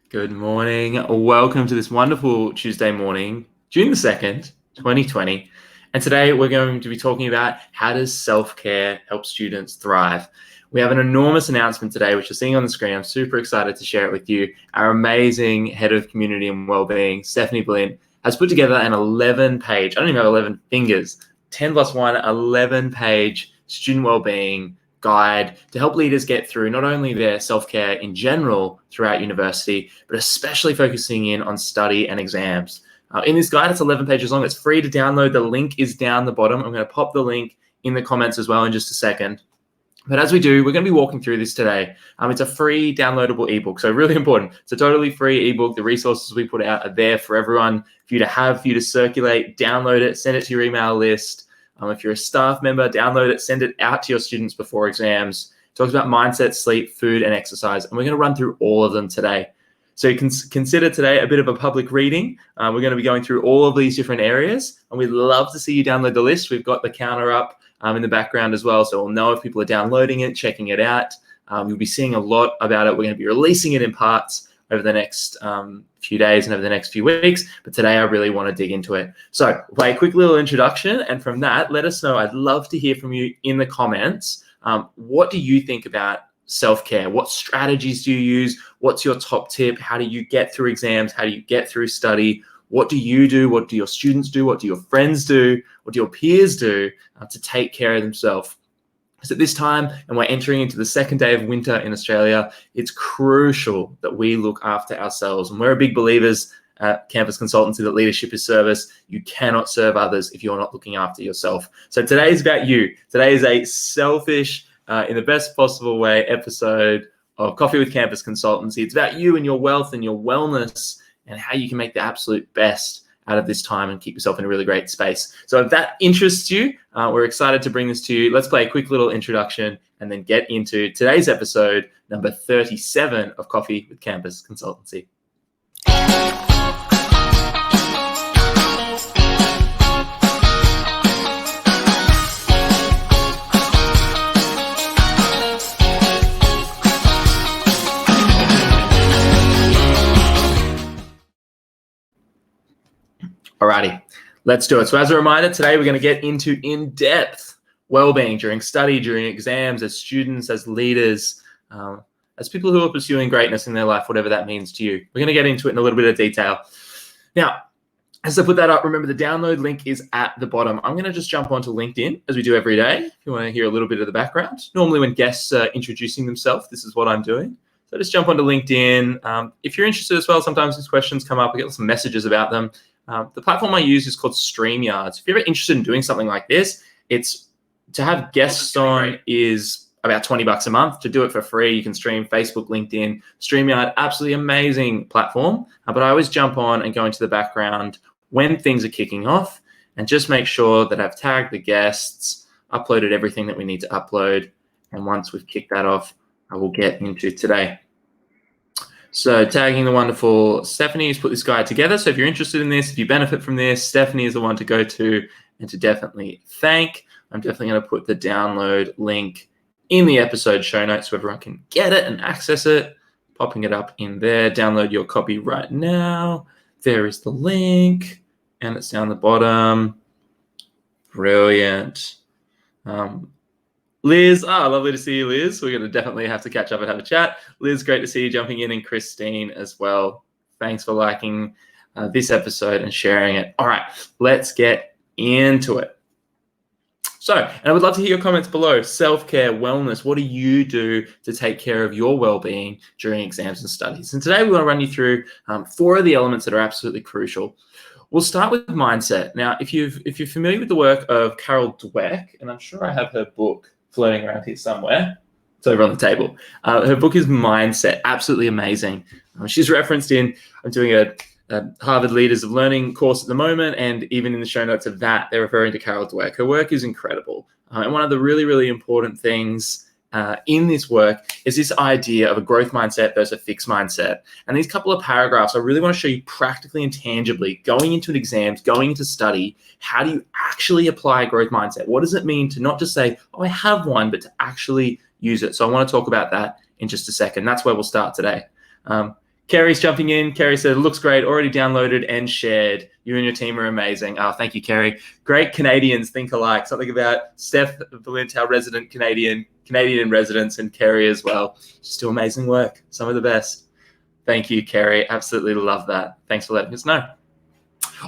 Good morning. Welcome to this wonderful Tuesday morning, June the 2nd, 2020. And today we're going to be talking about how does self-care help students thrive. We have an enormous announcement today, which you're seeing on the screen. I'm super excited to share it with you. Our amazing head of community and wellbeing, Stephanie Blint, has put together an 11-page, I don't even have 11 fingers, 10 plus 1, 11-page student wellbeing guide to help leaders get through not only their self-care in general throughout university, but especially focusing in on study and exams. In this guide, it's 11 pages long. It's free to download. The link is down the bottom. I'm going to pop the link in the comments as well in just a second. But as we do, we're going to be walking through this today. It's a free downloadable ebook, so really important. It's a totally free ebook. The resources we put out are there for everyone, for you to have, for you to circulate, download it, send it to your email list. If you're a staff member, download it, send it out to your students before exams. It talks about mindset, sleep, food, and exercise. And we're going to run through all of them today. So you can consider today a bit of a public reading. We're going to be going through all of these different areas. And we'd love to see you download the list. We've got the counter up in the background as well. So we'll know if people are downloading it, checking it out. You'll be seeing a lot about it. We're going to be releasing it in parts over the next few days and over the next few weeks. But today I really want to dig into it. So play a quick little introduction. And from that, let us know. I'd love to hear from you in the comments. What do you think about self-care? What strategies do you use? What's your top tip? How do you get through exams? How do you get through study? What do you do? What do your students do? What do your friends do? What do your peers do to take care of themselves? So at this time, and we're entering into the second day of winter in Australia, it's crucial that we look after ourselves. And we're big believers at Campus Consultancy that leadership is service. You cannot serve others if you're not looking after yourself. So today is about you. Today is a selfish, in the best possible way, episode of Coffee with Campus Consultancy. It's about you and your wealth and your wellness and how you can make the absolute best out of this time and keep yourself in a really great space. So if that interests you, we're excited to bring this to you. Let's play a quick little introduction and then get into today's episode, number 37 of Coffee with Campus Consultancy. Alrighty, let's do it. So as a reminder, today we're going to get into in-depth well-being during study, during exams, as students, as leaders, as people who are pursuing greatness in their life, whatever that means to you. We're going to get into it in a little bit of detail. Now, as I put that up, remember the download link is at the bottom. I'm going to just jump onto LinkedIn as we do every day. If you want to hear a little bit of the background. Normally when guests are introducing themselves, this is what I'm doing. So just jump onto LinkedIn. If you're interested as well, sometimes these questions come up. I get some messages about them. The platform I use is called StreamYard. If you're ever interested in doing something like this, it's to have guests on is about $20 a month. To do it for free, you can stream Facebook, LinkedIn, StreamYard, absolutely amazing platform. But I always jump on and go into the background when things are kicking off and just make sure that I've tagged the guests, uploaded everything that we need to upload. And once we've kicked that off, I will get into today. So tagging the wonderful Stephanie who's put this guide together. So if you're interested in this, if you benefit from this, Stephanie is the one to go to and to definitely thank. I'm definitely going to put the download link in the episode show notes so everyone can get it and access it. Popping it up in there. Download your copy right now. There is the link and it's down the bottom. Brilliant. Liz, lovely to see you, Liz. We're going to definitely have to catch up and have a chat. Liz, great to see you jumping in, and Christine as well. Thanks for liking this episode and sharing it. All right, let's get into it. So, and I would love to hear your comments below. Self-care, wellness, what do you do to take care of your well-being during exams and studies? And today we want to run you through 4 of the elements that are absolutely crucial. We'll start with mindset. Now, if you're familiar with the work of Carol Dweck, and I'm sure I have her book floating around here somewhere. It's over on the table. Her book is Mindset, absolutely amazing. She's referenced in, I'm doing a Harvard Leaders of Learning course at the moment, and even in the show notes of that, they're referring to Carol Dweck. Her work is incredible. And one of the really, really important things in this work is this idea of a growth mindset versus a fixed mindset. And these couple of paragraphs, I really want to show you practically and tangibly, going into an exam, going into study, how do you actually apply a growth mindset? What does it mean to not just say, oh, I have one, but to actually use it? So I want to talk about that in just a second. That's where we'll start today. Kerry's jumping in. Kerry said, looks great, already downloaded and shared. You and your team are amazing. Oh, thank you, Kerry. Great Canadians think alike. Something about Steph Valent, our resident Canadian in residence, and Kerry as well. Just do amazing work. Some of the best. Thank you, Kerry. Absolutely love that. Thanks for letting us know.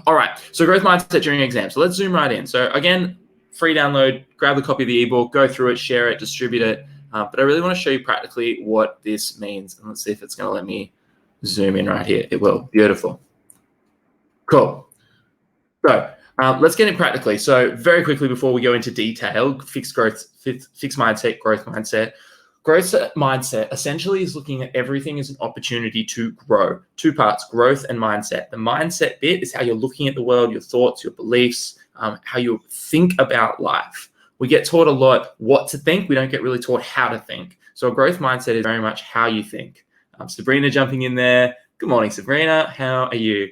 All right, so growth mindset during exams. So let's zoom right in. So again, free download, grab a copy of the ebook, go through it, share it, distribute it. But I really want to show you practically what this means. And let's see if it's going to let me zoom in right here. It will. Beautiful. Cool. So let's get in practically. So very quickly before we go into detail, fixed mindset, growth mindset. Growth mindset essentially is looking at everything as an opportunity to grow. Two parts, growth and mindset. The mindset bit is how you're looking at the world, your thoughts, your beliefs, how you think about life. We get taught a lot what to think. We don't get really taught how to think. So a growth mindset is very much how you think. Sabrina jumping in there. Good morning, Sabrina. How are you?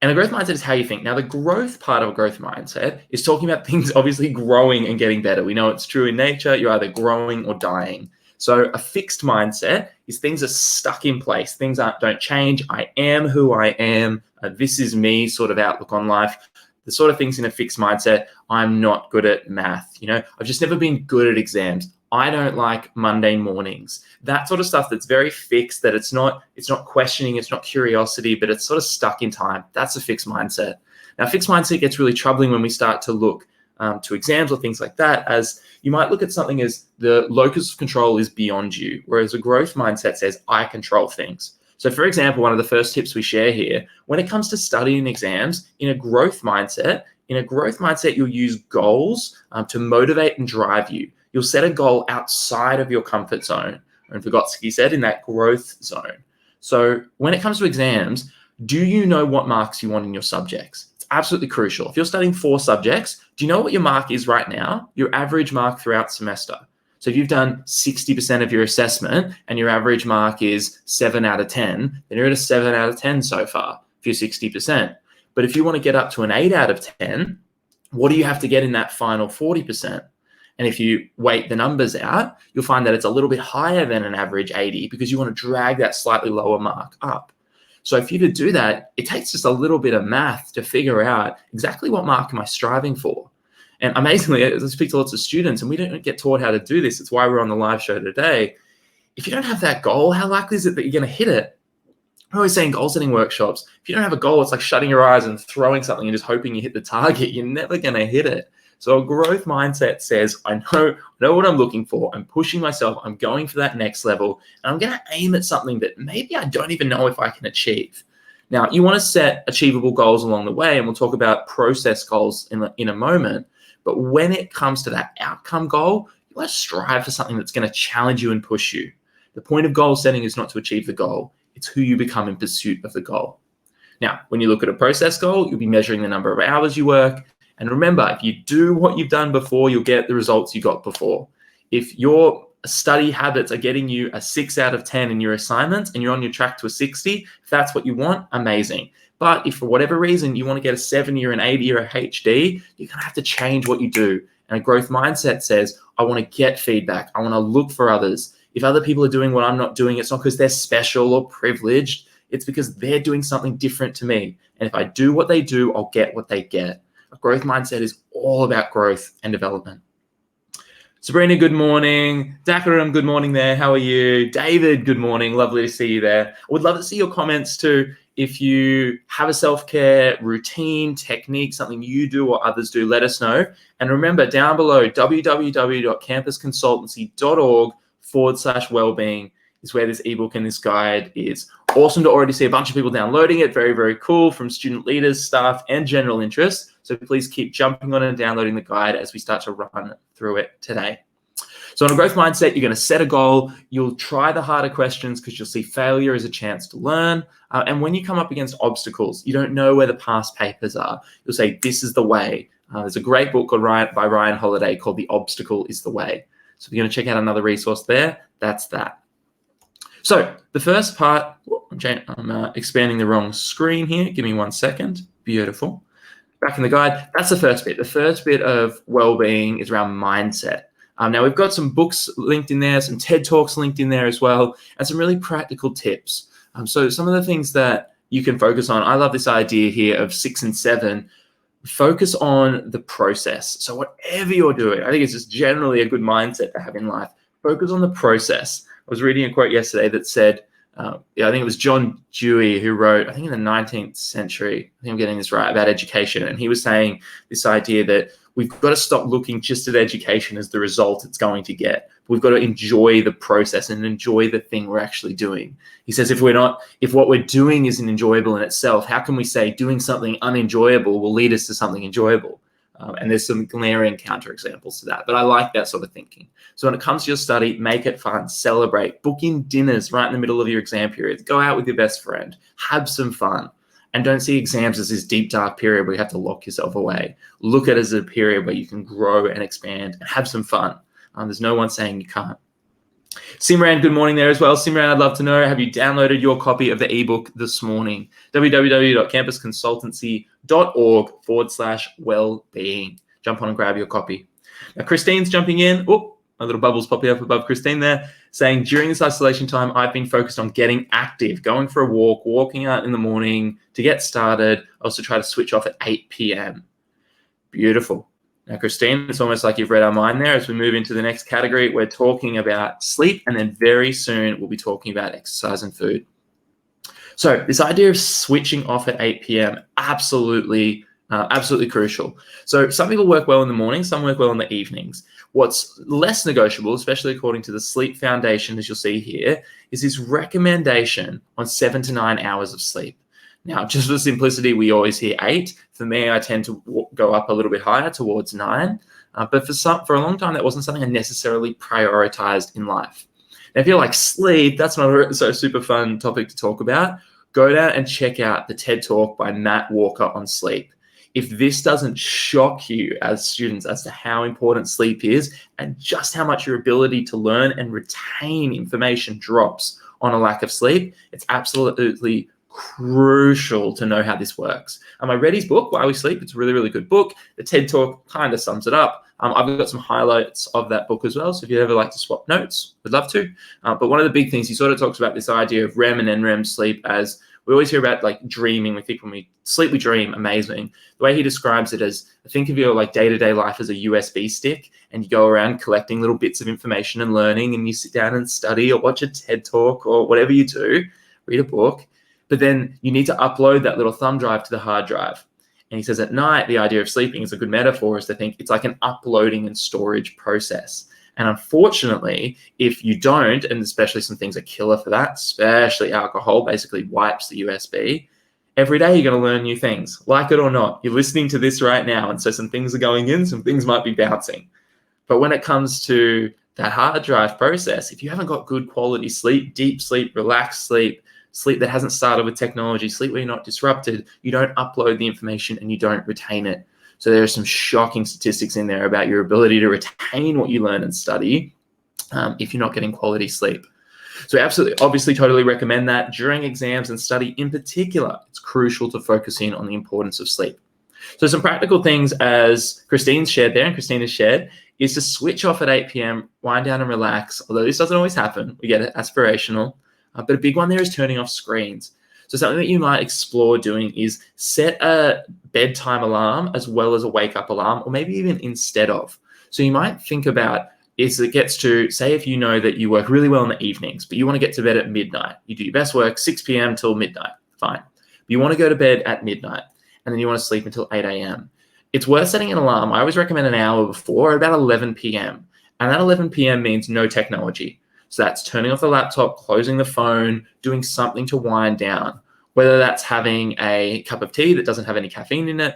And the growth mindset is how you think. Now, the growth part of a growth mindset is talking about things obviously growing and getting better. We know it's true in nature. You're either growing or dying. So a fixed mindset is things are stuck in place. Things don't change. I am who I am. This is me sort of outlook on life. The sort of things in a fixed mindset, I'm not good at math. I've just never been good at exams. I don't like Monday mornings. That sort of stuff that's very fixed, that it's not questioning, it's not curiosity, but it's sort of stuck in time. That's a fixed mindset. Now, fixed mindset gets really troubling when we start to look to exams or things like that, as you might look at something as the locus of control is beyond you, whereas a growth mindset says, I control things. So for example, one of the first tips we share here, when it comes to studying exams, in a growth mindset, you'll use goals to motivate and drive you. You'll set a goal outside of your comfort zone. And Vygotsky said, in that growth zone. So when it comes to exams, do you know what marks you want in your subjects? It's absolutely crucial. If you're studying 4 subjects, do you know what your mark is right now? Your average mark throughout semester. So if you've done 60% of your assessment and your average mark is 7 out of 10, then you're at a 7 out of 10 so far if you're 60%. But if you want to get up to an 8 out of 10, what do you have to get in that final 40%? And if you weight the numbers out, you'll find that it's a little bit higher than an average 80 because you want to drag that slightly lower mark up. So for you to do that, it takes just a little bit of math to figure out exactly what mark am I striving for. And amazingly, I speak to lots of students and we don't get taught how to do this. It's why we're on the live show today. If you don't have that goal, how likely is it that you're going to hit it? I'm always saying goal setting workshops, if you don't have a goal, it's like shutting your eyes and throwing something and just hoping you hit the target. You're never going to hit it. So a growth mindset says, I know what I'm looking for. I'm pushing myself. I'm going for that next level. And I'm going to aim at something that maybe I don't even know if I can achieve. Now, you want to set achievable goals along the way, and we'll talk about process goals in a moment. But when it comes to that outcome goal, you want to strive for something that's going to challenge you and push you. The point of goal setting is not to achieve the goal. It's who you become in pursuit of the goal. Now, when you look at a process goal, you'll be measuring the number of hours you work. And remember, if you do what you've done before, you'll get the results you got before. If your study habits are getting you a 6 out of 10 in your assignments and you're on your track to a 60, if that's what you want, amazing. But if for whatever reason you want to get a 70 or an 80 or a HD, you're going to have to change what you do. And a growth mindset says, I want to get feedback. I want to look for others. If other people are doing what I'm not doing, it's not because they're special or privileged. It's because they're doing something different to me. And if I do what they do, I'll get what they get. A growth mindset is all about growth and development. Sabrina, good morning. Dakaram, good morning there. How are you? David, good morning. Lovely to see you there. I would love to see your comments too. If you have a self-care routine, technique, something you do or others do, let us know. And remember, down below, www.campusconsultancy.org/wellbeing is where this ebook and this guide is. Awesome to already see a bunch of people downloading it. Very, very cool, from student leaders, staff, and general interest. So please keep jumping on and downloading the guide as we start to run through it today. So on a growth mindset, you're going to set a goal. You'll try the harder questions because you'll see failure as a chance to learn. And when you come up against obstacles, you don't know where the past papers are. You'll say, this is the way. There's a great book by Ryan Holiday called The Obstacle is the Way. So if you're going to check out another resource there, that's that. So the first part, I'm expanding the wrong screen here. Give me 1 second. Beautiful. Back in the guide, that's the first bit. The first bit of well-being is around mindset. Now, we've got some books linked in there, some TED Talks linked in there as well, and some really practical tips. So some of the things that you can focus on, I love this idea here of 6 and 7, focus on the process. So whatever you're doing, I think it's just generally a good mindset to have in life. Focus on the process. I was reading a quote yesterday that said, I think it was John Dewey who wrote, I think in the 19th century, I think I'm getting this right, about education. And he was saying this idea that we've got to stop looking just at education as the result it's going to get. We've got to enjoy the process and enjoy the thing we're actually doing. He says if what we're doing isn't enjoyable in itself, how can we say doing something unenjoyable will lead us to something enjoyable? And there's some glaring counterexamples to that. But I like that sort of thinking. So when it comes to your study, make it fun, celebrate, book in dinners right in the middle of your exam period, go out with your best friend, have some fun. And don't see exams as this deep, dark period where you have to lock yourself away. Look at it as a period where you can grow and expand and have some fun. There's no one saying you can't. Simran, good morning there as well. Simran, I'd love to know, have you downloaded your copy of the ebook this morning? www.campusconsultancy.org/wellbeing. Jump on and grab your copy. Now, Christine's jumping in. Oh, my little bubbles popping up above Christine there, saying, during this isolation time, I've been focused on getting active, going for a walk, walking out in the morning to get started. I also try to switch off at 8 p.m. Beautiful. Now, Christine, it's almost like you've read our mind there. As we move into the next category, we're talking about sleep, and then very soon we'll be talking about exercise and food. So this idea of switching off at 8 p.m., absolutely crucial. So some people work well in the morning, some work well in the evenings. What's less negotiable, especially according to the Sleep Foundation, as you'll see here, is this recommendation on 7 to 9 hours of sleep. Now, just for simplicity, we always hear 8. For me, I tend to go up a little bit higher towards 9. But for a long time, that wasn't something I necessarily prioritized in life. Now, if you're like, sleep, that's not a super fun topic to talk about, go down and check out the TED Talk by Matt Walker on sleep. If this doesn't shock you as students as to how important sleep is and just how much your ability to learn and retain information drops on a lack of sleep, it's absolutely crucial to know how this works. I read his book, Why We Sleep. It's a really, really good book. The TED Talk kind of sums it up. I've got some highlights of that book as well. So if you'd ever like to swap notes, we'd love to. But one of the big things, he sort of talks about this idea of REM and NREM sleep as we always hear about like dreaming. We think when we sleep, we dream. Amazing. The way he describes it is, think of your like day-to-day life as a USB stick, and you go around collecting little bits of information and learning, and you sit down and study or watch a TED Talk or whatever you do, read a book. But then you need to upload that little thumb drive to the hard drive. And he says at night, the idea of sleeping is a good metaphor, is to think it's like an uploading and storage process. And unfortunately, if you don't, and especially some things are killer for that, especially alcohol, basically wipes the USB, every day you're going to learn new things, like it or not. You're listening to this right now, and so some things are going in, some things might be bouncing. But when it comes to that hard drive process, if you haven't got good quality sleep, deep sleep, relaxed sleep, sleep that hasn't started with technology, sleep where you're not disrupted, you don't upload the information and you don't retain it. So there are some shocking statistics in there about your ability to retain what you learn and study if you're not getting quality sleep. So absolutely, obviously, totally recommend that. During exams and study in particular, it's crucial to focus in on the importance of sleep. So some practical things, as Christine's shared there and Christine has shared, is to switch off at 8 p.m., wind down and relax. Although this doesn't always happen, we get it, aspirational. But a big one there is turning off screens. So something that you might explore doing is set a bedtime alarm as well as a wake-up alarm, or maybe even instead of. So you might think about, is it gets to, say if you know that you work really well in the evenings, but you want to get to bed at midnight. You do your best work 6 p.m. till midnight, fine. But you want to go to bed at midnight, and then you want to sleep until 8 a.m. It's worth setting an alarm. I always recommend an hour before, about 11 p.m. And that 11 p.m. means no technology. So that's turning off the laptop, closing the phone, doing something to wind down, whether that's having a cup of tea that doesn't have any caffeine in it,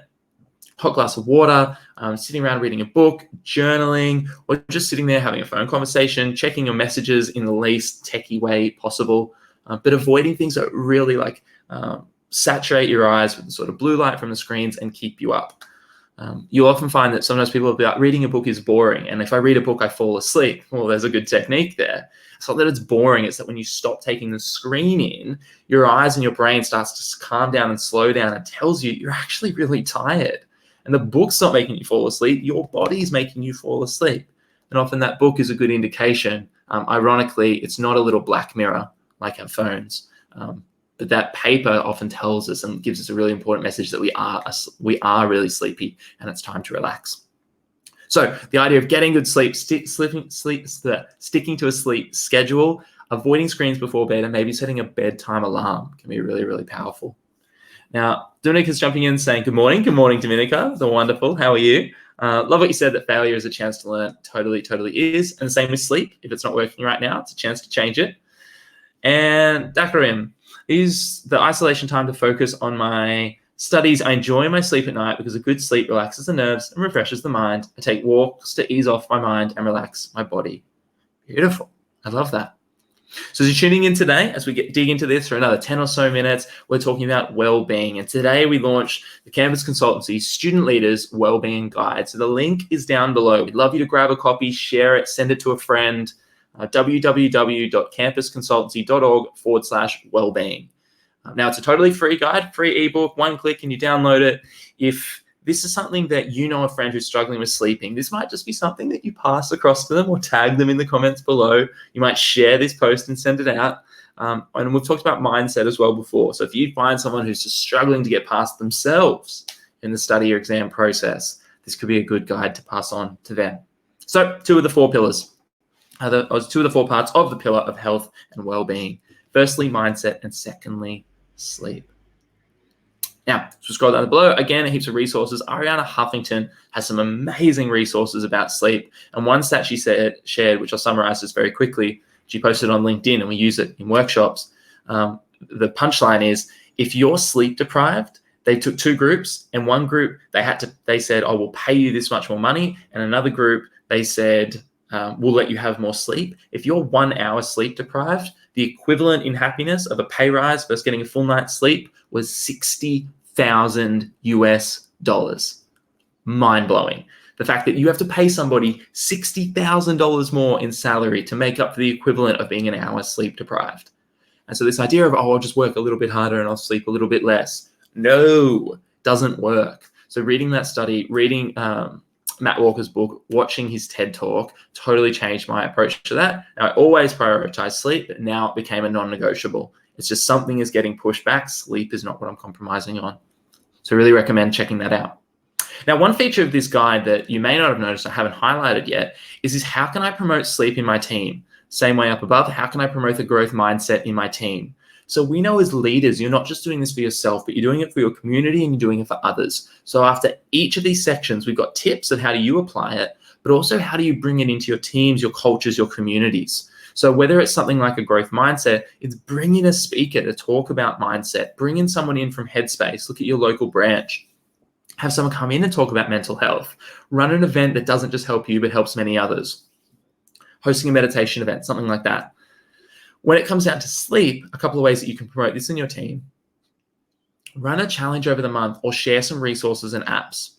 hot glass of water, sitting around reading a book, journaling, or just sitting there having a phone conversation, checking your messages in the least techie way possible, but avoiding things that really saturate your eyes with the sort of blue light from the screens and keep you up. You'll often find that sometimes people will be like, reading a book is boring, and if I read a book, I fall asleep. Well, there's a good technique there. It's not that it's boring, it's that when you stop taking the screen in, your eyes and your brain starts to calm down and slow down and tells you you're actually really tired. And the book's not making you fall asleep, your body's making you fall asleep. And often that book is a good indication. Ironically, it's not a little black mirror like our phones, but that paper often tells us and gives us a really important message that we are really sleepy and it's time to relax. So the idea of getting good sleep, sticking to a sleep schedule, avoiding screens before bed, and maybe setting a bedtime alarm can be really, really powerful. Now, Dominica's jumping in saying, good morning. Good morning, Dominica. So wonderful. How are you? Love what you said, that failure is a chance to learn. Totally is. And the same with sleep. If it's not working right now, it's a chance to change it. And Dakarim, is the isolation time to focus on my studies. I enjoy my sleep at night because a good sleep relaxes the nerves and refreshes the mind. I take walks to ease off my mind and relax my body. Beautiful. I love that. So as you're tuning in today, as we dig into this for another 10 or so minutes, we're talking about well-being. And today we launched the Campus Consultancy Student Leaders Wellbeing Guide. So the link is down below. We'd love you to grab a copy, share it, send it to a friend. www.campusconsultancy.org/wellbeing. Now, it's a totally free guide, free ebook, one click and you download it. If this is something that you know a friend who's struggling with sleeping, this might just be something that you pass across to them or tag them in the comments below. You might share this post and send it out. And we've talked about mindset as well before. So if you find someone who's just struggling to get past themselves in the study or exam process, this could be a good guide to pass on to them. So two of the four pillars. Two of the four parts of the pillar of health and well-being. Firstly, mindset, and secondly, sleep. Now, so scroll down below, again, heaps of resources. Ariana Huffington has some amazing resources about sleep. And one stat she shared, which I'll summarize this very quickly, she posted on LinkedIn and we use it in workshops. The punchline is, if you're sleep deprived, they took two groups, and one group, they said, oh, we'll pay you this much more money. And another group, they said, we'll let you have more sleep. If you're 1 hour sleep deprived, the equivalent in happiness of a pay rise versus getting a full night's sleep was $60,000. Mind-blowing. The fact that you have to pay somebody $60,000 more in salary to make up for the equivalent of being an hour sleep deprived. And so this idea of, I'll just work a little bit harder and I'll sleep a little bit less. No, doesn't work. So reading that study, reading Matt Walker's book, watching his TED Talk totally changed my approach to that. Now, I always prioritize sleep, but now it became a non-negotiable. It's just something is getting pushed back. Sleep is not what I'm compromising on. So I really recommend checking that out. Now, one feature of this guide that you may not have noticed I haven't highlighted yet is how can I promote sleep in my team? Same way up above, how can I promote the growth mindset in my team? So we know as leaders, you're not just doing this for yourself, but you're doing it for your community and you're doing it for others. So after each of these sections, we've got tips on how do you apply it, but also how do you bring it into your teams, your cultures, your communities. So whether it's something like a growth mindset, it's bring in a speaker to talk about mindset, bring in someone in from Headspace, look at your local branch, have someone come in and talk about mental health, run an event that doesn't just help you, but helps many others, hosting a meditation event, something like that. When it comes down to sleep, a couple of ways that you can promote this in your team. Run a challenge over the month or share some resources and apps.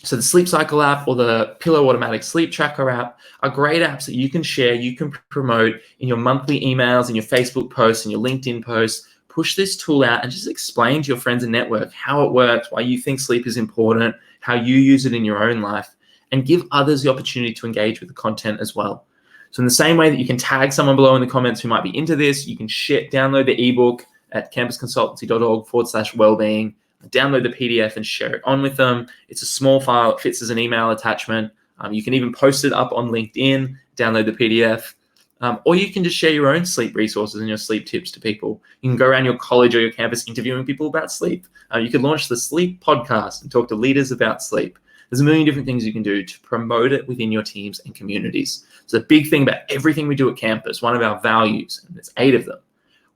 So the Sleep Cycle app or the Pillow Automatic Sleep Tracker app are great apps that you can share, you can promote in your monthly emails, in your Facebook posts, in your LinkedIn posts. Push this tool out and just explain to your friends and network how it works, why you think sleep is important, how you use it in your own life, and give others the opportunity to engage with the content as well. So in the same way that you can tag someone below in the comments who might be into this, you can download the ebook at campusconsultancy.org/wellbeing, download the PDF and share it on with them. It's a small file. It fits as an email attachment. You can even post it up on LinkedIn, download the PDF, or you can just share your own sleep resources and your sleep tips to people. You can go around your college or your campus interviewing people about sleep. You could launch the Sleep Podcast and talk to leaders about sleep. There's a million different things you can do to promote it within your teams and communities. So the big thing about everything we do at campus, one of our values, and there's 8 of them,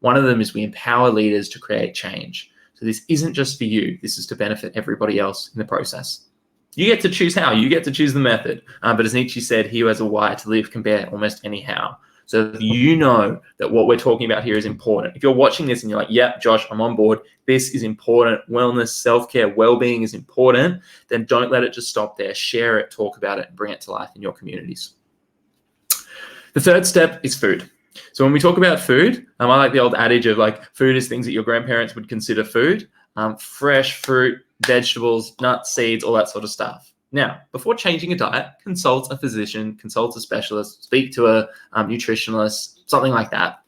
one of them is we empower leaders to create change. So this isn't just for you. This is to benefit everybody else in the process. You get to choose how. You get to choose the method. But as Nietzsche said, he who has a why to live can bear almost any how. So if you know that what we're talking about here is important, if you're watching this and you're like, yeah, Josh, I'm on board, this is important, wellness, self-care, well-being is important, then don't let it just stop there. Share it, talk about it, and bring it to life in your communities. The third step is food. So when we talk about food, I like the old adage of like food is things that your grandparents would consider food. Fresh fruit, vegetables, nuts, seeds, all that sort of stuff. Now, before changing a diet, consult a physician, consult a specialist, speak to a nutritionalist, something like that.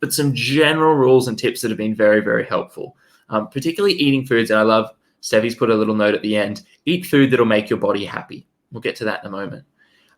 But some general rules and tips that have been very, very helpful, particularly eating foods. And I love Stevie's put a little note at the end, eat food that'll make your body happy. We'll get to that in a moment.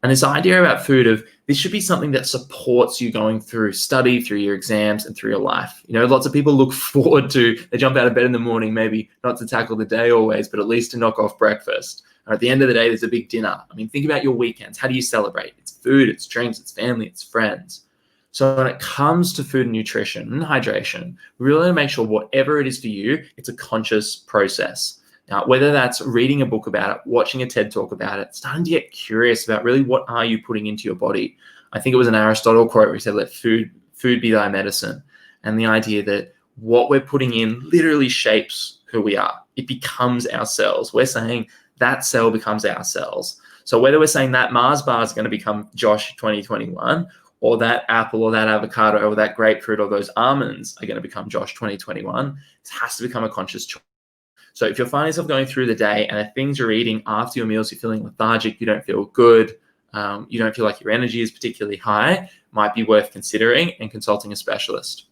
And this idea about food of this should be something that supports you going through study, through your exams, and through your life. Lots of people look forward to, they jump out of bed in the morning, maybe not to tackle the day always, but at least to knock off breakfast. Or at the end of the day, there's a big dinner. Think about your weekends. How do you celebrate? It's food, it's drinks, it's family, it's friends. So when it comes to food and nutrition and hydration, we really want to make sure whatever it is for you, it's a conscious process. Now, whether that's reading a book about it, watching a TED Talk about it, starting to get curious about really what are you putting into your body. I think it was an Aristotle quote where he said, let food be thy medicine. And the idea that what we're putting in literally shapes who we are. It becomes our cells. We're saying that cell becomes our cells. So whether we're saying that Mars bar is going to become Josh 2021, or that apple or that avocado or that grapefruit or those almonds are going to become Josh 2021, it has to become a conscious choice. So if you're finding yourself going through the day and the things you're eating after your meals, you're feeling lethargic, you don't feel good, you don't feel like your energy is particularly high, might be worth considering and consulting a specialist.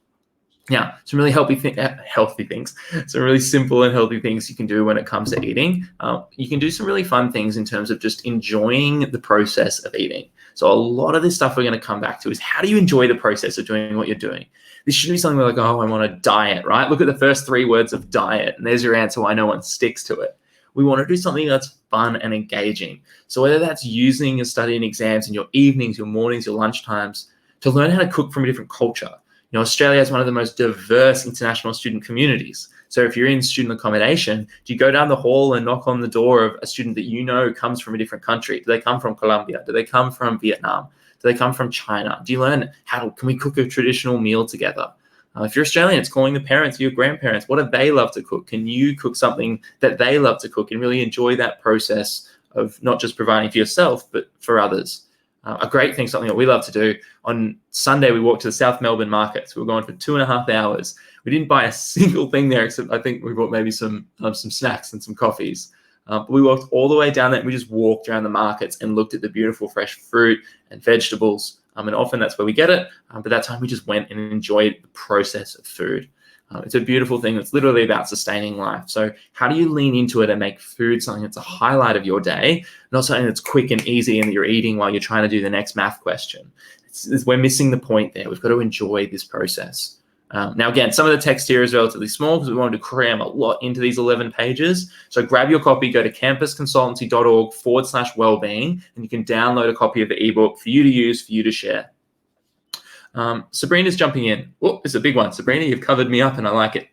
Now, some really healthy things, some really simple and healthy things you can do when it comes to eating. You can do some really fun things in terms of just enjoying the process of eating. So a lot of this stuff we're going to come back to is how do you enjoy the process of doing what you're doing? This shouldn't be something like, oh, I want to diet, right? Look at the first 3 words of diet, and there's your answer why no one sticks to it. We want to do something that's fun and engaging. So whether that's using your study and exams in your evenings, your mornings, your lunchtimes, to learn how to cook from a different culture. Australia has one of the most diverse international student communities. So if you're in student accommodation, do you go down the hall and knock on the door of a student that comes from a different country? Do they come from Colombia? Do they come from Vietnam? Do they come from China? Do you learn can we cook a traditional meal together? If you're Australian, it's calling the parents, your grandparents. What do they love to cook? Can you cook something that they love to cook and really enjoy that process of not just providing for yourself, but for others? A great thing, something that we love to do. On Sunday, we walked to the South Melbourne markets. We were going for 2.5 hours. We didn't buy a single thing there, except I think we bought maybe some snacks and some coffees. But we walked all the way down there. And we just walked around the markets and looked at the beautiful fresh fruit and vegetables. And often that's where we get it. But that time we just went and enjoyed the process of food. It's a beautiful thing that's literally about sustaining life. So how do you lean into it and make food something that's a highlight of your day, not something that's quick and easy and that you're eating while you're trying to do the next math question? We're missing the point there. We've got to enjoy this process. Now, again, some of the text here is relatively small because we wanted to cram a lot into these 11 pages. So grab your copy, go to campusconsultancy.org/wellbeing, and you can download a copy of the ebook for you to use, for you to share. Sabrina's jumping in. Oh, it's a big one. Sabrina, you've covered me up and I like it.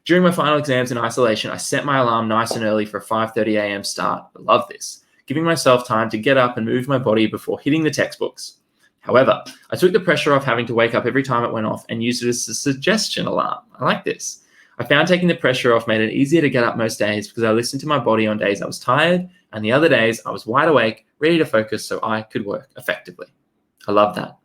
During my final exams in isolation, I set my alarm nice and early for a 5:30 a.m. start. I love this, giving myself time to get up and move my body before hitting the textbooks. However, I took the pressure off having to wake up every time it went off and used it as a suggestion alarm. I like this. I found taking the pressure off made it easier to get up most days because I listened to my body on days I was tired, and the other days I was wide awake, ready to focus so I could work effectively. I love that.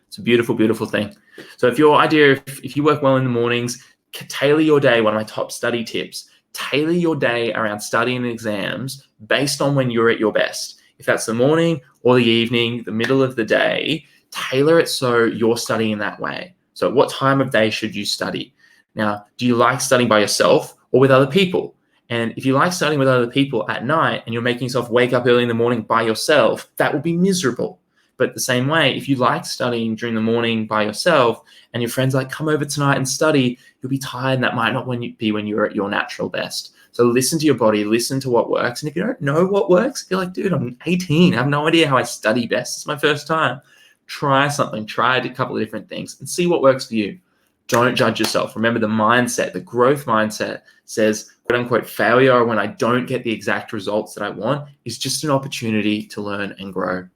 It's a beautiful, beautiful thing. So if your idea, if you work well in the mornings, tailor your day. One of my top study tips, tailor your day around studying and exams based on when you're at your best. If that's the morning or the evening, the middle of the day, tailor it so you're studying that way. So what time of day should you study? Now, do you like studying by yourself or with other people? And if you like studying with other people at night and you're making yourself wake up early in the morning by yourself, that will be miserable. But the same way, if you like studying during the morning by yourself and your friends like, come over tonight and study, you'll be tired, and that might not be when you're at your natural best. So listen to your body, listen to what works. And if you don't know what works, you're like, dude, I'm 18. I have no idea how I study best. It's my first time. Try something, try a couple of different things and see what works for you. Don't judge yourself. Remember the mindset, the growth mindset says, quote unquote, failure when I don't get the exact results that I want is just an opportunity to learn and grow.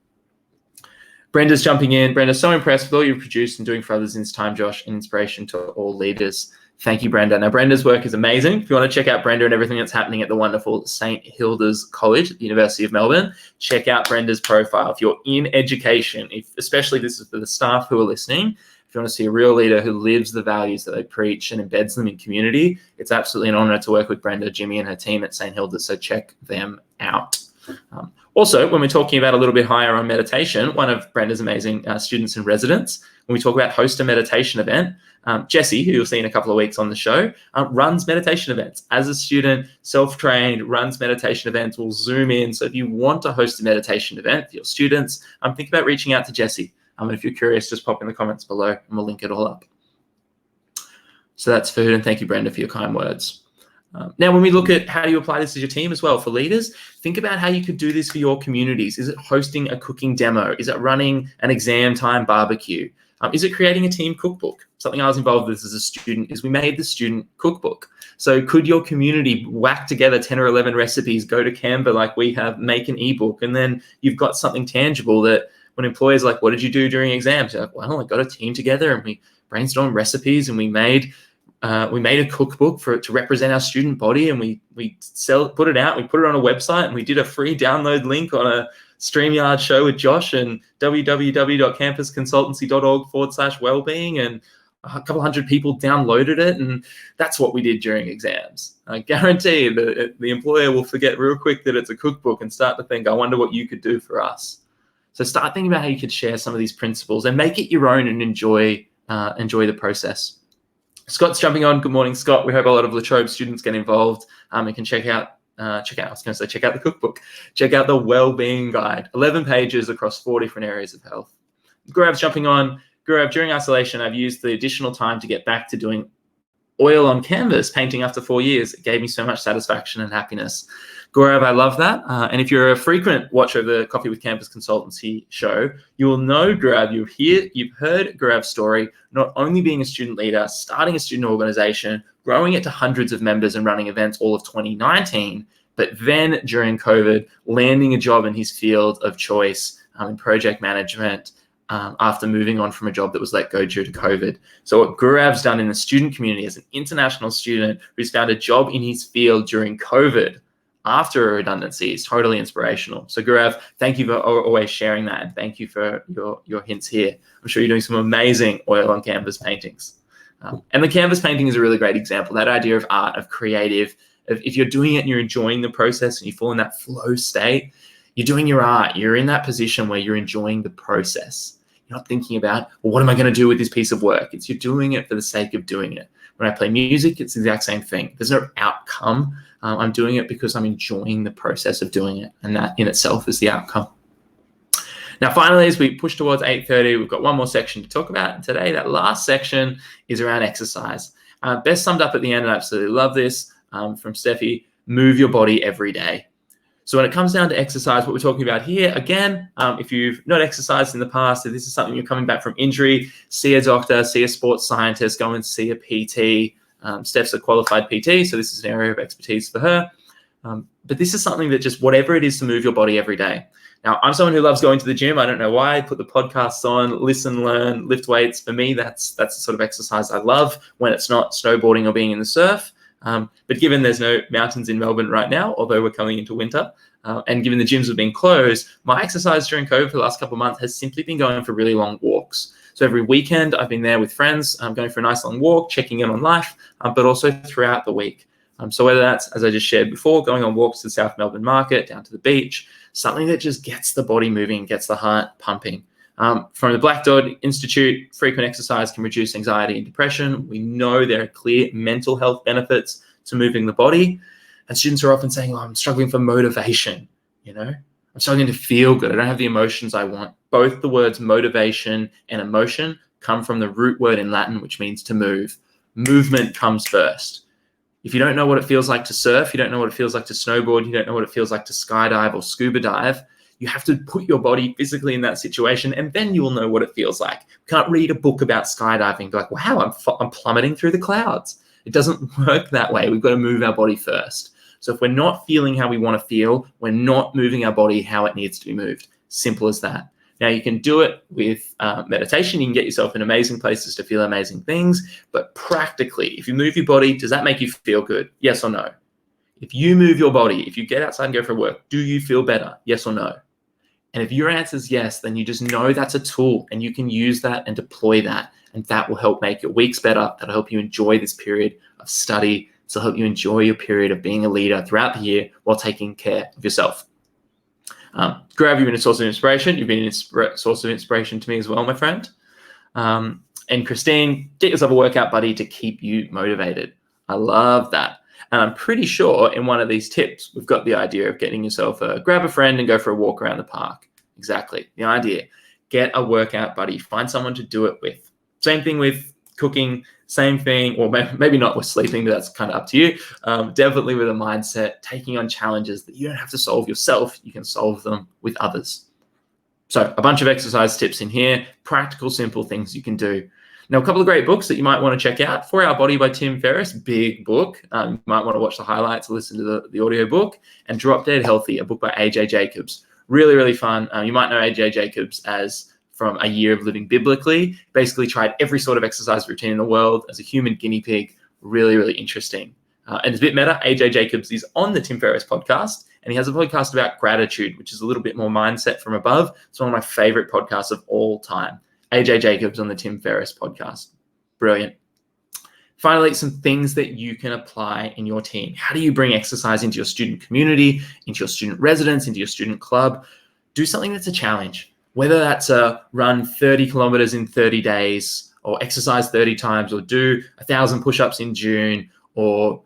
Brenda's jumping in. Brenda, so impressed with all you've produced and doing for others in this time, Josh, and inspiration to all leaders. Thank you, Brenda. Now, Brenda's work is amazing. If you want to check out Brenda and everything that's happening at the wonderful St. Hilda's College at the University of Melbourne, check out Brenda's profile. If you're in education, especially this is for the staff who are listening, if you want to see a real leader who lives the values that they preach and embeds them in community, it's absolutely an honor to work with Brenda, Jimmy, and her team at St. Hilda's, so check them out. Also, when we're talking about a little bit higher on meditation, one of Brenda's amazing students in residence, when we talk about host a meditation event, Jessie, who you'll see in a couple of weeks on the show, runs meditation events. As a student, self-trained, runs meditation events, will Zoom in. So if you want to host a meditation event for your students, think about reaching out to Jessie. And if you're curious, just pop in the comments below and we'll link it all up. So that's food, and thank you, Brenda, for your kind words. Now, when we look at how do you apply this to your team as well, for leaders, think about how you could do this for your communities. Is it hosting a cooking demo? Is it running an exam time barbecue? Is it creating a team cookbook? Something I was involved with as a student is we made the student cookbook. So could your community whack together 10 or 11 recipes, go to Canva like we have, make an ebook, and then you've got something tangible that when employers are like, what did you do during exams? You're like, well, I got a team together and we brainstormed recipes and we made a cookbook to represent our student body, and we put it out. We put it on a website, and we did a free download link on a StreamYard show with Josh and www.campusconsultancy.org/wellbeing, and a couple hundred people downloaded it, and that's what we did during exams. I guarantee that the employer will forget real quick that it's a cookbook and start to think, I wonder what you could do for us. So start thinking about how you could share some of these principles and make it your own and enjoy the process. Scott's jumping on. Good morning, Scott. We hope a lot of La Trobe students get involved. You can check out the cookbook. Check out the Wellbeing Guide. 11 pages across 4 different areas of health. Gaurav's jumping on. Gaurav, during isolation, I've used the additional time to get back to doing oil on canvas painting after 4 years. It gave me so much satisfaction and happiness. Gaurav, I love that. And if you're a frequent watcher of the Coffee with Campus Consultancy show, you will know Gaurav. You've heard Gaurav's story, not only being a student leader, starting a student organization, growing it to hundreds of members and running events all of 2019, but then during COVID, landing a job in his field of choice in project management, after moving on from a job that was let go due to COVID. So what Gaurav's done in the student community as an international student who's found a job in his field during COVID after a redundancy is totally inspirational. So Gaurav, thank you for always sharing that, and thank you for your hints here. I'm sure you're doing some amazing oil on canvas paintings. And the canvas painting is a really great example, that idea of art, of creative, if you're doing it and you're enjoying the process and you fall in that flow state, you're doing your art, you're in that position where you're enjoying the process. You're not thinking about, well, what am I going to do with this piece of work? It's you're doing it for the sake of doing it. When I play music, it's the exact same thing. There's no outcome. I'm doing it because I'm enjoying the process of doing it, and that in itself is the outcome. Now, finally, as we push towards 8:30, we've got one more section to talk about. And today, that last section is around exercise. Best summed up at the end, and I absolutely love this, from Steffi, move your body every day. So when it comes down to exercise, what we're talking about here, again, if you've not exercised in the past, if this is something you're coming back from injury, see a doctor, see a sports scientist, go and see a PT. Steph's a qualified PT, so this is an area of expertise for her. But this is something that just whatever it is to move your body every day. Now, I'm someone who loves going to the gym. I don't know why. I put the podcasts on, listen, learn, lift weights. For me, that's the sort of exercise I love when it's not snowboarding or being in the surf. But given there's no mountains in Melbourne right now, although we're coming into winter, and given the gyms have been closed, my exercise during COVID for the last couple of months has simply been going for really long walks. So every weekend I've been there with friends, going for a nice long walk, checking in on life, but also throughout the week. So whether that's, as I just shared before, going on walks to the South Melbourne Market, down to the beach, something that just gets the body moving, gets the heart pumping. From the Black Dot Institute, frequent exercise can reduce anxiety and depression. We know there are clear mental health benefits to moving the body. And students are often saying, oh, I'm struggling for motivation, I'm struggling to feel good. I don't have the emotions I want. Both the words motivation and emotion come from the root word in Latin, which means to move. Movement comes first. If you don't know what it feels like to surf, you don't know what it feels like to snowboard, you don't know what it feels like to skydive or scuba dive, you have to put your body physically in that situation, and then you will know what it feels like. You can't read a book about skydiving and be like, wow, I'm plummeting through the clouds. It doesn't work that way. We've got to move our body first. So if we're not feeling how we want to feel, we're not moving our body how it needs to be moved. Simple as that. Now, you can do it with meditation. You can get yourself in amazing places to feel amazing things. But practically, if you move your body, does that make you feel good? Yes or no? If you move your body, if you get outside and go for work, do you feel better? Yes or no? And if your answer is yes, then you just know that's a tool and you can use that and deploy that. And that will help make your weeks better. That'll help you enjoy this period of study. It'll help you enjoy your period of being a leader throughout the year while taking care of yourself. Grab, you've been a source of inspiration. You've been a source of inspiration to me as well, my friend. And Christine, get yourself a workout buddy to keep you motivated. I love that. And I'm pretty sure in one of these tips, we've got the idea of getting yourself grab a friend and go for a walk around the park. Exactly. The idea. Get a workout buddy. Find someone to do it with. Same thing with cooking. Same thing, or maybe not with sleeping, but that's kind of up to you. Definitely with a mindset, taking on challenges that you don't have to solve yourself. You can solve them with others. So a bunch of exercise tips in here, practical, simple things you can do. Now, a couple of great books that you might want to check out. 4 Hour Body by Tim Ferriss, big book. You might want to watch the highlights, listen to the audio book. And Drop Dead Healthy, a book by AJ Jacobs. Really, really fun. You might know AJ Jacobs as from A Year of Living Biblically. Basically tried every sort of exercise routine in the world as a human guinea pig. Really, really interesting. And it's a bit meta. AJ Jacobs is on the Tim Ferriss podcast, and he has a podcast about gratitude, which is a little bit more mindset from above. It's one of my favorite podcasts of all time. AJ Jacobs on the Tim Ferriss podcast. Brilliant. Finally, some things that you can apply in your team. How do you bring exercise into your student community, into your student residence, into your student club? Do something that's a challenge, whether that's a run 30 kilometers in 30 days or exercise 30 times or do 1,000 push-ups in June or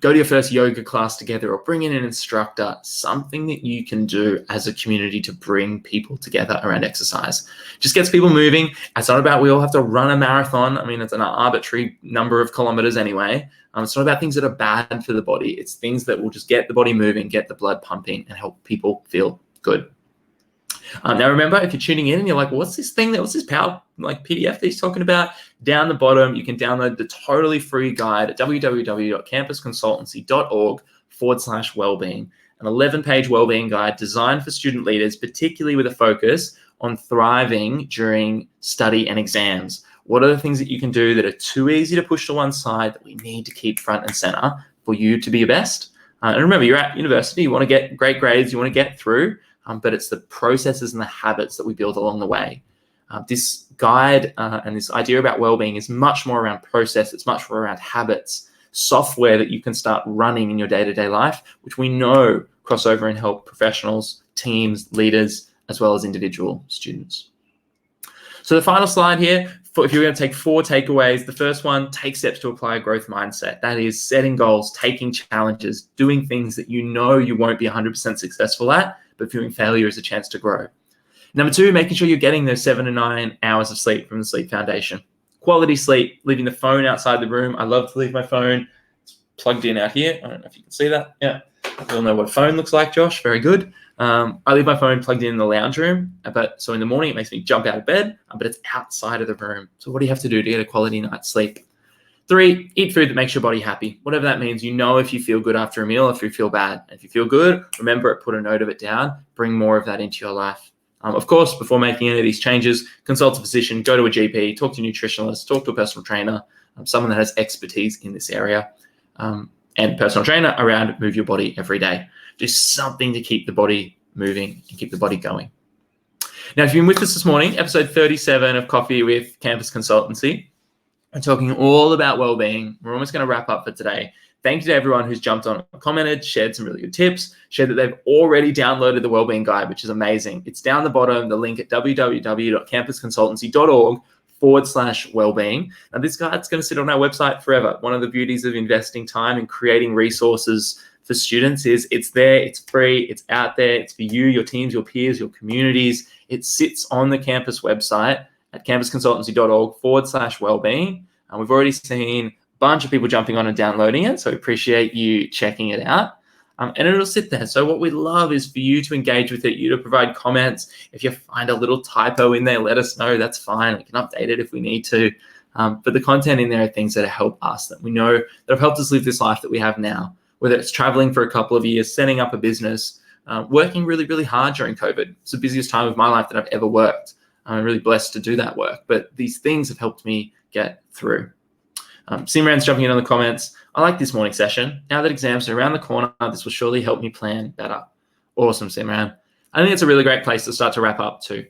go to your first yoga class together or bring in an instructor, something that you can do as a community to bring people together around exercise. Just gets people moving. It's not about we all have to run a marathon. I mean, it's an arbitrary number of kilometers anyway. It's not about things that are bad for the body. It's things that will just get the body moving, get the blood pumping, and help people feel good. Now, remember, if you're tuning in and you're like, well, what's this power PDF that he's talking about? Down the bottom, you can download the totally free guide at www.campusconsultancy.org/wellbeing, an 11-page wellbeing guide designed for student leaders, particularly with a focus on thriving during study and exams. What are the things that you can do that are too easy to push to one side that we need to keep front and center for you to be your best? And remember, you're at university, you want to get great grades, you want to get through, but it's the processes and the habits that we build along the way. This guide and this idea about well-being is much more around process. It's much more around habits, software that you can start running in your day-to-day life, which we know cross over and help professionals, teams, leaders, as well as individual students. So the final slide here, if you're going to take 4 takeaways, the first one, take steps to apply a growth mindset. That is setting goals, taking challenges, doing things that you know you won't be 100% successful at, but viewing failure as a chance to grow. Number 2, making sure you're getting those 7 to 9 hours of sleep from the Sleep Foundation. Quality sleep, leaving the phone outside the room. I love to leave my phone. It's plugged in out here. I don't know if you can see that. Yeah, we all know what a phone looks like, Josh. Very good. I leave my phone plugged in the lounge room, so in the morning it makes me jump out of bed, but it's outside of the room. So what do you have to do to get a quality night's sleep? 3, eat food that makes your body happy. Whatever that means, you know if you feel good after a meal, if you feel bad. And if you feel good, remember it, put a note of it down, bring more of that into your life. Of course, before making any of these changes, consult a physician, go to a GP, talk to a nutritionist, talk to a personal trainer, someone that has expertise in this area, and personal trainer around move your body every day. Do something to keep the body moving and keep the body going. Now, if you've been with us this morning, episode 37 of Coffee with Campus Consultancy, I'm talking all about well-being. We're almost going to wrap up for today. Thank you to everyone who's jumped on, commented, shared some really good tips, shared that they've already downloaded the Wellbeing Guide, which is amazing. It's down the bottom, the link at www.campusconsultancy.org/wellbeing. Now, this guide's going to sit on our website forever. One of the beauties of investing time and creating resources for students is it's there, it's free, it's out there, it's for you, your teams, your peers, your communities. It sits on the campus website at campusconsultancy.org/wellbeing. And we've already seen bunch of people jumping on and downloading it, so we appreciate you checking it out. And it'll sit there. So what we love is for you to engage with it, you to provide comments. If you find a little typo in there, let us know. That's fine. We can update it if we need to. But the content in there are things that help us, that we know that have helped us live this life that we have now, whether it's traveling for a couple of years, setting up a business, working really, really hard during COVID. It's the busiest time of my life that I've ever worked. I'm really blessed to do that work. But these things have helped me get through. Simran's jumping in on the comments. I like this morning session. Now that exams are around the corner, this will surely help me plan better. Awesome, Simran. I think it's a really great place to start to wrap up too.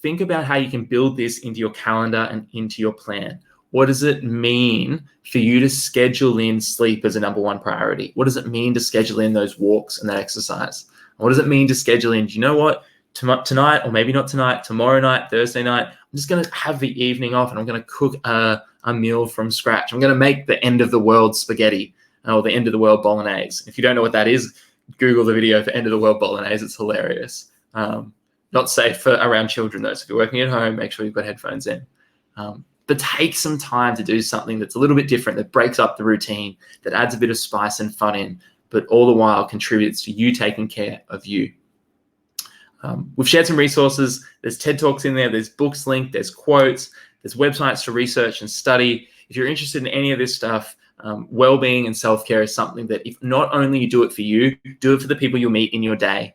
Think about how you can build this into your calendar and into your plan. What does it mean for you to schedule in sleep as a number 1 priority? What does it mean to schedule in those walks and that exercise? What does it mean to schedule in? Do you know what? Tonight, or maybe not tonight, tomorrow night, Thursday night, I'm just going to have the evening off and I'm going to cook a meal from scratch. I'm going to make the end of the world spaghetti or the end of the world bolognese. If you don't know what that is, Google the video for end of the world bolognese. It's hilarious. Not safe for around children though. So if you're working at home, make sure you've got headphones in. But take some time to do something that's a little bit different, that breaks up the routine, that adds a bit of spice and fun in, but all the while contributes to you taking care of you. We've shared some resources. There's TED Talks in there. There's books linked. There's quotes. There's websites to research and study. If you're interested in any of this stuff, well-being and self-care is something that if not only you do it for you, do it for the people you'll meet in your day.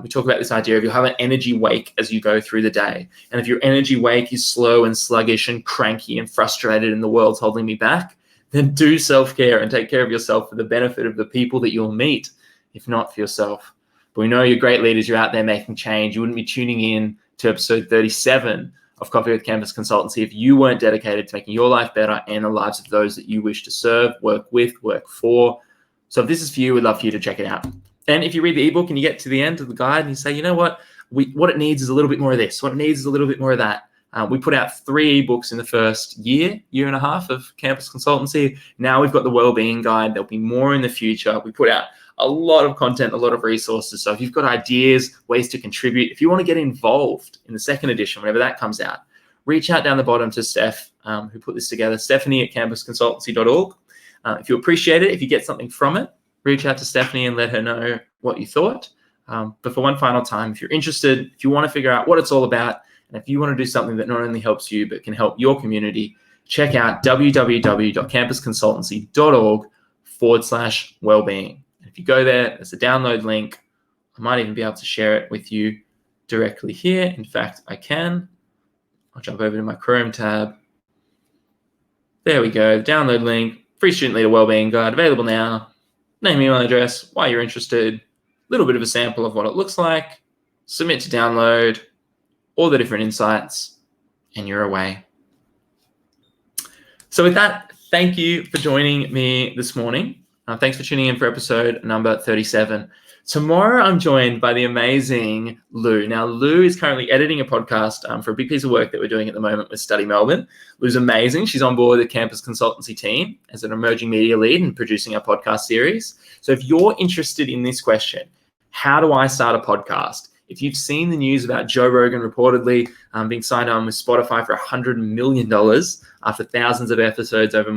We talk about this idea of you'll have an energy wake as you go through the day. And if your energy wake is slow and sluggish and cranky and frustrated and the world's holding me back, then do self-care and take care of yourself for the benefit of the people that you'll meet, if not for yourself. But we know you're great leaders. You're out there making change. You wouldn't be tuning in to episode 37 of Coffee with Campus Consultancy if you weren't dedicated to making your life better and the lives of those that you wish to serve, work with, work for. So if this is for you, we'd love for you to check it out. And if you read the ebook and you get to the end of the guide and you say, you know what, what it needs is a little bit more of this. What it needs is a little bit more of that. We put out 3 ebooks in the first year and a half of Campus Consultancy. Now we've got the Wellbeing Guide. There'll be more in the future. We put out a lot of content, a lot of resources. So if you've got ideas, ways to contribute, if you want to get involved in the second edition, whenever that comes out, reach out down the bottom to Steph, who put this together, Stephanie@campusconsultancy.org. If you appreciate it, if you get something from it, reach out to Stephanie and let her know what you thought. But for one final time, if you're interested, if you want to figure out what it's all about, and if you want to do something that not only helps you, but can help your community, check out www.campusconsultancy.org/wellbeing. If you go there, there's a download link. I might even be able to share it with you directly here. In fact, I can. I'll jump over to my Chrome tab. There we go. The download link, free student leader wellbeing guide, available now. Name, email address, why you're interested, a little bit of a sample of what it looks like, submit to download, all the different insights, and you're away. So with that, thank you for joining me this morning. Thanks for tuning in for episode number 37. Tomorrow, I'm joined by the amazing Lou. Now, Lou is currently editing a podcast for a big piece of work that we're doing at the moment with Study Melbourne. Lou's amazing. She's on board the Campus Consultancy team as an emerging media lead and producing our podcast series. So if you're interested in this question, how do I start a podcast? If you've seen the news about Joe Rogan reportedly being signed on with Spotify for $100 million after thousands of episodes over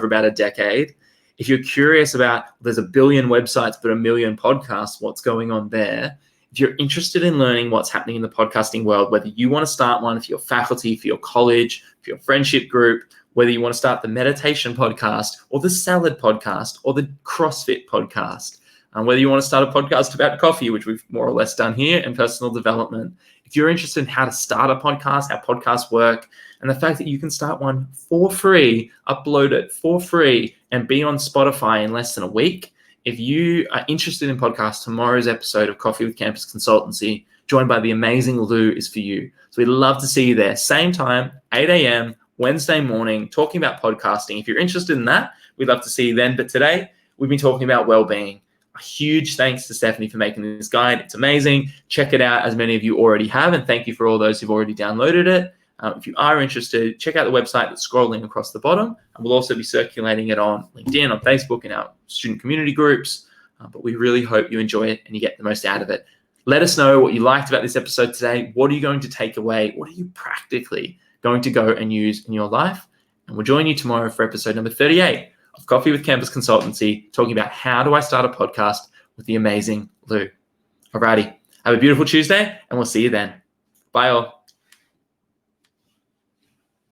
about a decade, if you're curious about, there's 1 billion websites, but 1 million podcasts, what's going on there? If you're interested in learning what's happening in the podcasting world, whether you want to start one for your faculty, for your college, for your friendship group, whether you want to start the meditation podcast or the salad podcast or the CrossFit podcast, whether you want to start a podcast about coffee, which we've more or less done here, and personal development. If you're interested in how to start a podcast, how podcasts work, and the fact that you can start one for free, upload it for free, and be on Spotify in less than a week. If you are interested in podcasts, tomorrow's episode of Coffee with Campus Consultancy, joined by the amazing Lou, is for you. So we'd love to see you there. Same time, 8 a.m., Wednesday morning, talking about podcasting. If you're interested in that, we'd love to see you then. But today, we've been talking about well-being. A huge thanks to Stephanie for making this guide. It's amazing. Check it out, as many of you already have, and thank you for all those who've already downloaded it. If you are interested, check out the website that's scrolling across the bottom, and we'll also be circulating it on LinkedIn, on Facebook, in our student community groups. But we really hope you enjoy it and you get the most out of it. Let us know what you liked about this episode today. What are you going to take away? What are you practically going to go and use in your life? And we'll join you tomorrow for episode number 38 of Coffee with Campus Consultancy, talking about how do I start a podcast with the amazing Lou. Alrighty, have a beautiful Tuesday, and we'll see you then. Bye all.